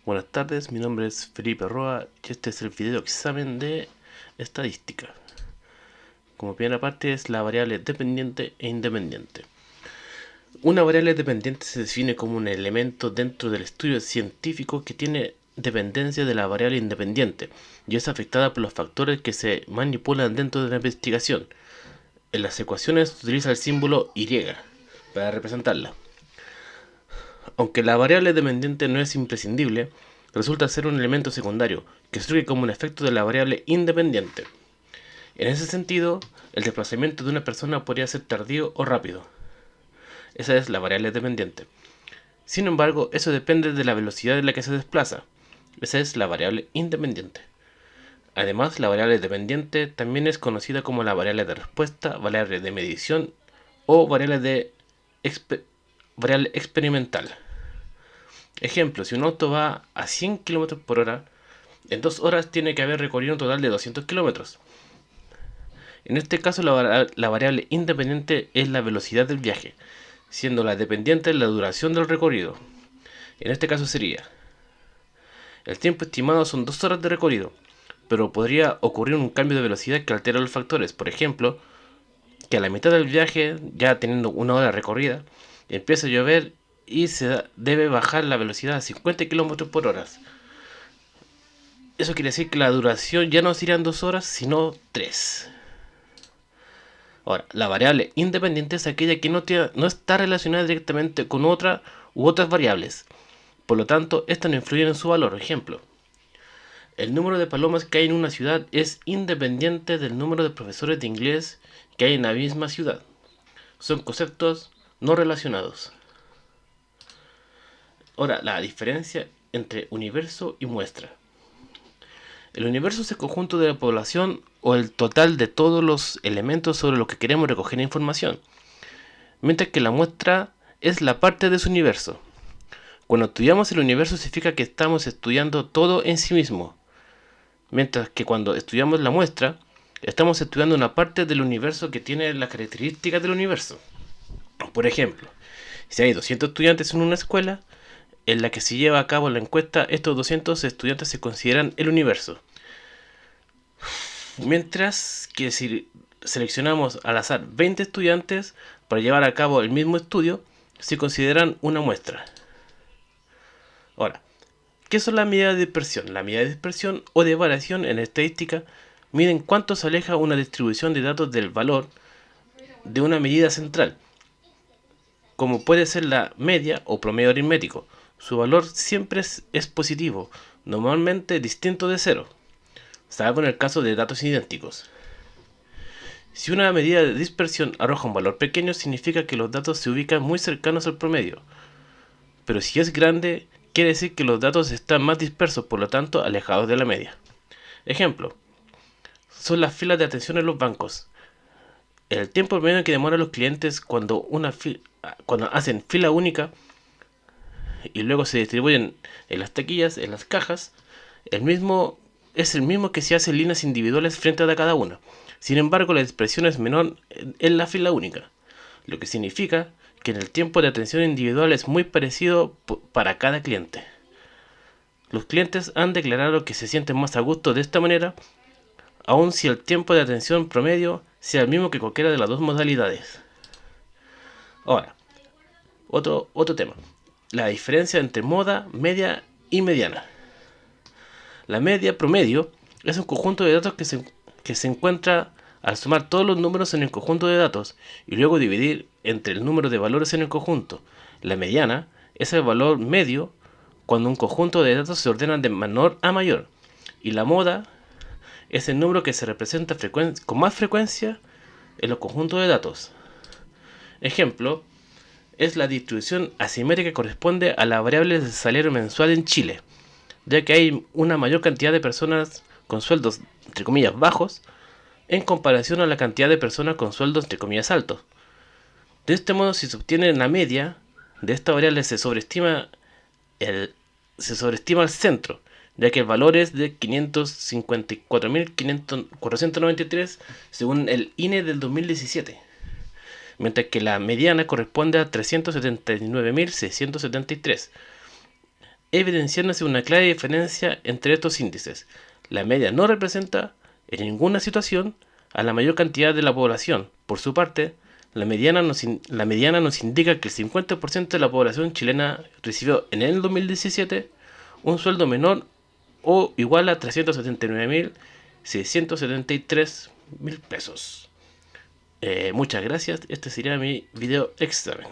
Buenas tardes, mi nombre es Felipe Roa y este es el video examen de estadística. Como primera parte es la variable dependiente e independiente. Una variable dependiente se define como un elemento dentro del estudio científico que tiene dependencia de la variable independiente y es afectada por los factores que se manipulan dentro de la investigación. En las ecuaciones se utiliza el símbolo Y para representarla. Aunque la variable dependiente no es imprescindible, resulta ser un elemento secundario que surge como un efecto de la variable independiente. En ese sentido, el desplazamiento de una persona podría ser tardío o rápido. Esa es la variable dependiente. Sin embargo, eso depende de la velocidad en la que se desplaza. Esa es la variable independiente. Además, la variable dependiente también es conocida como la variable de respuesta, variable de medición o variable experimental. Ejemplo, si un auto va a 100 km por hora, en 2 horas tiene que haber recorrido un total de 200 km. En este caso, la variable independiente es la velocidad del viaje, siendo la dependiente la duración del recorrido. En este caso sería: el tiempo estimado son 2 horas de recorrido, pero podría ocurrir un cambio de velocidad que altera los factores. Por ejemplo, que a la mitad del viaje, ya teniendo 1 hora recorrida, empieza a llover y se debe bajar la velocidad a 50 km por hora. Eso quiere decir que la duración ya no serían 2 horas, sino 3. Ahora, la variable independiente es aquella que no está relacionada directamente con otra u otras variables. Por lo tanto, estas no influyen en su valor. Ejemplo, el número de palomas que hay en una ciudad es independiente del número de profesores de inglés que hay en la misma ciudad. Son conceptos no relacionados. Ahora, la diferencia entre universo y muestra. El universo es el conjunto de la población o el total de todos los elementos sobre los que queremos recoger información, mientras que la muestra es la parte de ese universo. Cuando estudiamos el universo significa que estamos estudiando todo en sí mismo, mientras que cuando estudiamos la muestra, estamos estudiando una parte del universo que tiene las características del universo. Por ejemplo, si hay 200 estudiantes en una escuela en la que se lleva a cabo la encuesta, estos 200 estudiantes se consideran el universo. Mientras que si seleccionamos al azar 20 estudiantes para llevar a cabo el mismo estudio, se consideran una muestra. Ahora, ¿qué son las medidas de dispersión? La medida de dispersión o de variación en estadística miden cuánto se aleja una distribución de datos del valor de una medida central, como puede ser la media o promedio aritmético. Su valor siempre es positivo, normalmente distinto de cero, salvo en el caso de datos idénticos. Si una medida de dispersión arroja un valor pequeño, significa que los datos se ubican muy cercanos al promedio. Pero si es grande, quiere decir que los datos están más dispersos, por lo tanto alejados de la media. Ejemplo, son las filas de atención en los bancos. El tiempo promedio que demoran los clientes cuando hacen fila única y luego se distribuyen en las taquillas, en las cajas, es el mismo que si hacen líneas individuales frente a cada una. Sin embargo, la dispersión es menor en la fila única, lo que significa que el tiempo de atención individual es muy parecido para cada cliente. Los clientes han declarado que se sienten más a gusto de esta manera, aun si el tiempo de atención promedio sea el mismo que cualquiera de las dos modalidades. Ahora, otro tema. La diferencia entre moda, media y mediana. La media promedio es un conjunto de datos que se encuentra al sumar todos los números en el conjunto de datos y luego dividir entre el número de valores en el conjunto. La mediana es el valor medio cuando un conjunto de datos se ordenan de menor a mayor. Y la moda es el número que se representa con más frecuencia en los conjuntos de datos. Ejemplo, es la distribución asimétrica que corresponde a la variable del salario mensual en Chile, ya que hay una mayor cantidad de personas con sueldos entre comillas bajos en comparación a la cantidad de personas con sueldos entre comillas altos. De este modo, si se obtiene la media de esta variable, se sobreestima el centro, ya que el valor es de 554.493 según el INE del 2017, mientras que la mediana corresponde a 379.673. evidenciándose una clara diferencia entre estos índices. La media no representa en ninguna situación a la mayor cantidad de la población. Por su parte, la mediana nos indica que el 50% de la población chilena recibió en el 2017 un sueldo menor o igual a 379.673 pesos. Muchas gracias. Este sería mi video examen.